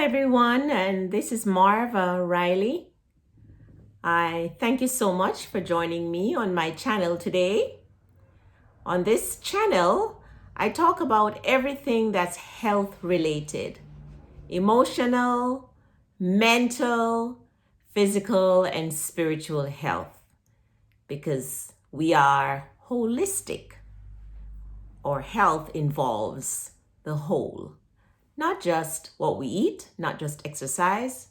everyone, and this is Marva Riley. I thank you so much for joining me on my channel today. On this channel, I talk about everything that's health related: emotional, mental, physical, and spiritual health, because we are holistic, or health involves the whole. Not just what we eat, not just exercise,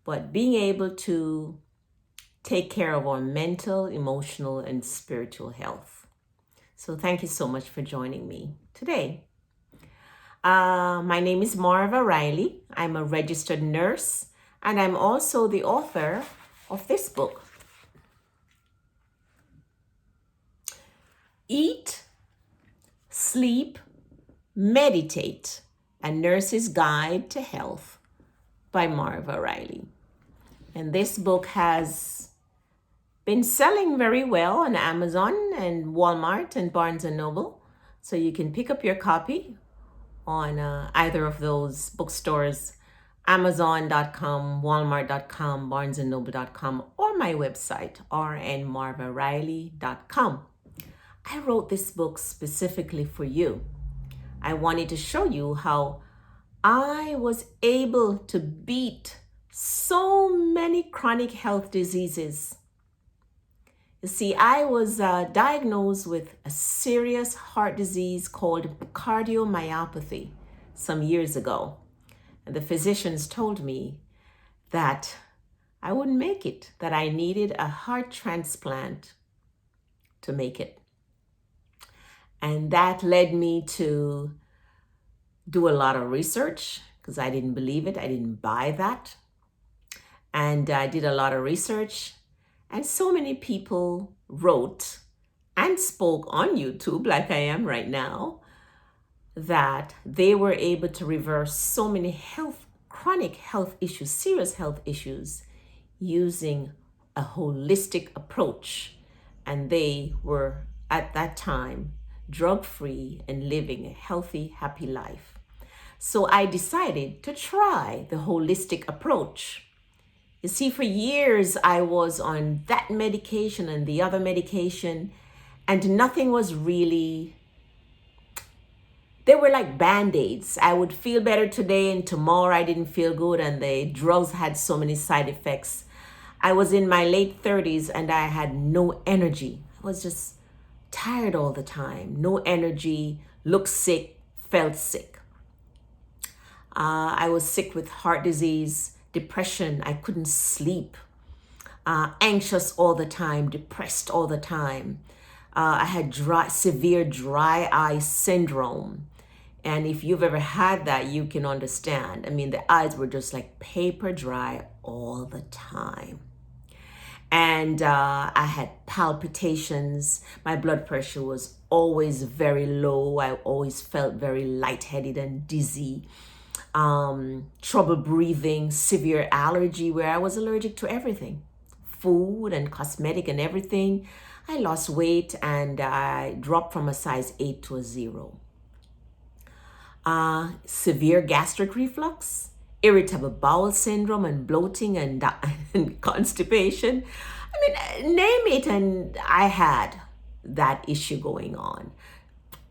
but being able to take care of our mental, emotional, and spiritual health. So thank you so much for joining me today. My name is Marva Riley. I'm a registered nurse, and I'm also the author of this book, Eat, Sleep, Meditate, A Nurse's Guide to Health by Marva Riley. And this book has been selling very well on Amazon and Walmart and Barnes and Noble. So you can pick up your copy on either of those bookstores, Amazon.com, Walmart.com, BarnesandNoble.com, or my website, rnmarvariley.com. I wrote this book specifically for you. I wanted to show you how I was able to beat so many chronic health diseases. You see, I was diagnosed with a serious heart disease called cardiomyopathy some years ago. And the physicians told me that I wouldn't make it, that I needed a heart transplant to make it. And that led me to do a lot of research because I didn't believe it. I didn't buy that. And I did a lot of research. And so many people wrote and spoke on YouTube, like I am right now, that they were able to reverse so many chronic health issues, serious health issues, using a holistic approach. And they were, at that time, drug-free and living a healthy, happy life. So I decided to try the holistic approach. You see, for years I was on that medication and the other medication, and nothing was really, they were like band-aids. I would feel better today and tomorrow I didn't feel good, and the drugs had so many side effects. I was in my late 30s and I had no energy. I was just tired all the time, no energy, looked sick, felt sick. I was sick with heart disease, depression. I couldn't sleep, anxious all the time, depressed all the time. I had severe dry eye syndrome. And if you've ever had that, you can understand. I mean, the eyes were just like paper dry all the time. And I had palpitations. My blood pressure was always very low. I always felt very lightheaded and dizzy. Trouble breathing, severe allergy where I was allergic to everything, food and cosmetic and everything. I lost weight and I dropped from a size 8 to a 0. Severe gastric reflux, irritable bowel syndrome and bloating and constipation. I mean, name it, and I had that issue going on.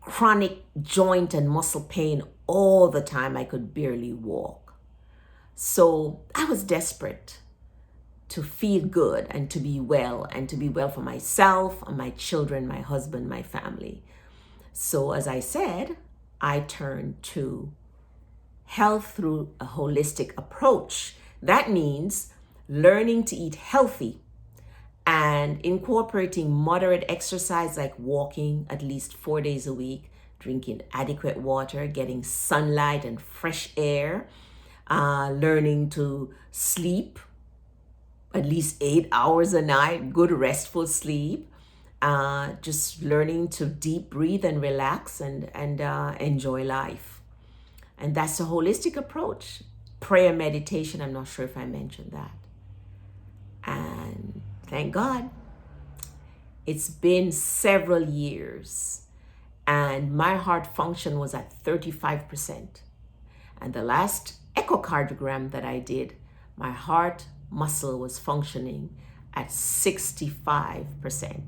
Chronic joint and muscle pain all the time. I could barely walk. So I was desperate to feel good and to be well for myself and my children, my husband, my family. So as I said, I turned to health through a holistic approach. That means learning to eat healthy and incorporating moderate exercise like walking at least 4 days a week, drinking adequate water, getting sunlight and fresh air, learning to sleep at least 8 hours a night, good restful sleep, just learning to deep breathe and relax and enjoy life. And that's a holistic approach. Prayer, meditation, I'm not sure if I mentioned that. And thank God, it's been several years and my heart function was at 35%. And the last echocardiogram that I did, my heart muscle was functioning at 65%.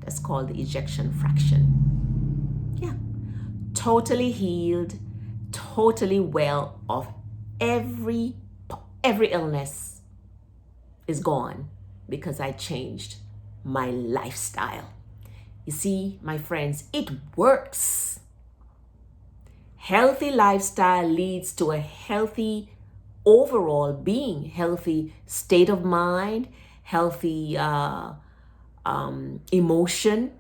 That's called the ejection fraction. Yeah. Totally healed, totally well of every illness is gone because I changed my lifestyle. You see, my friends, it works. Healthy lifestyle leads to a healthy overall being, healthy state of mind, healthy emotion,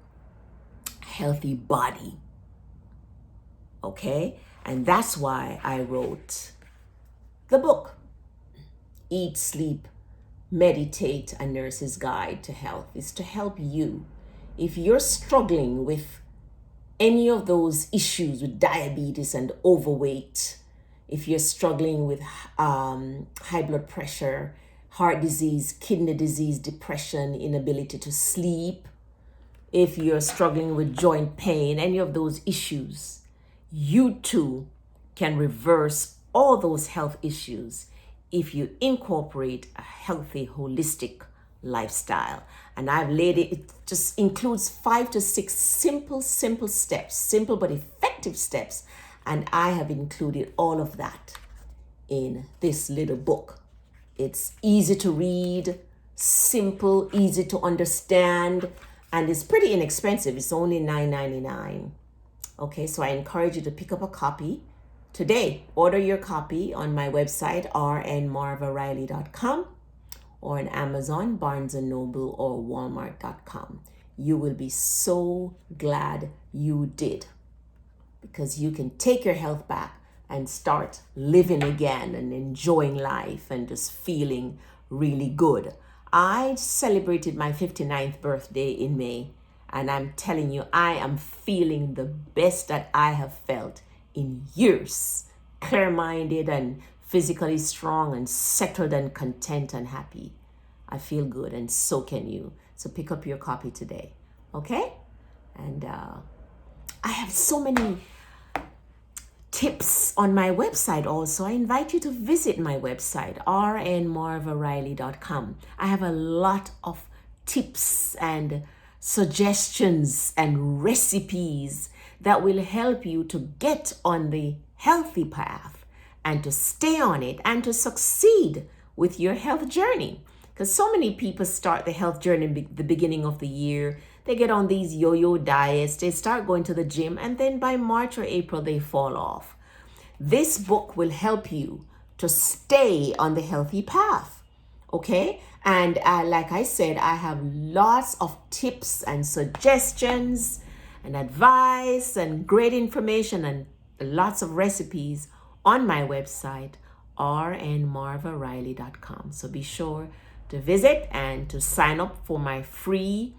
healthy body. Okay? And that's why I wrote the book, Eat, Sleep, Meditate, A Nurse's Guide to Health. Is to help you. If you're struggling with any of those issues with diabetes and overweight, if you're struggling with high blood pressure, heart disease, kidney disease, depression, inability to sleep, if you're struggling with joint pain, any of those issues, you too can reverse all those health issues if you incorporate a healthy, holistic lifestyle. And I've laid it just includes 5 to 6 simple steps, simple but effective steps. And I have included all of that in this little book. It's easy to read, simple, easy to understand, and it's pretty inexpensive. It's only $9.99. Okay, so I encourage you to pick up a copy today. Order your copy on my website, rnmarvariley.com, or on Amazon, Barnes & Noble, or Walmart.com. You will be so glad you did, because you can take your health back and start living again and enjoying life and just feeling really good. I celebrated my 59th birthday in May, and I'm telling you, I am feeling the best that I have felt in years. Clear-minded and physically strong and settled and content and happy. I feel good, and so can you. So pick up your copy today, okay? And I have so many tips on my website also. I invite you to visit my website, rnmarvariley.com. I have a lot of tips and suggestions and recipes that will help you to get on the healthy path and to stay on it and to succeed with your health journey. Because so many people start the health journey the beginning of the year. They get on these yo-yo diets, they start going to the gym, and then by March or April, they fall off. This book will help you to stay on the healthy path, okay? And like I said, I have lots of tips and suggestions and advice and great information and lots of recipes on my website, rnmarvariley.com. So be sure to visit and to sign up for my free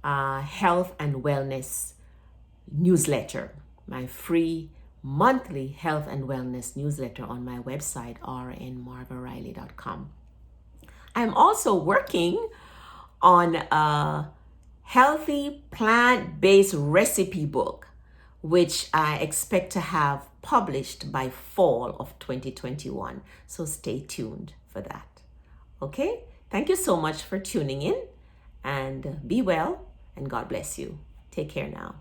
health and wellness newsletter, my free monthly health and wellness newsletter on my website, rnmarvariley.com. I'm also working on a healthy plant-based recipe book, which I expect to have published by fall of 2021. So stay tuned for that. Okay? Thank you so much for tuning in, and be well, and God bless you. Take care now.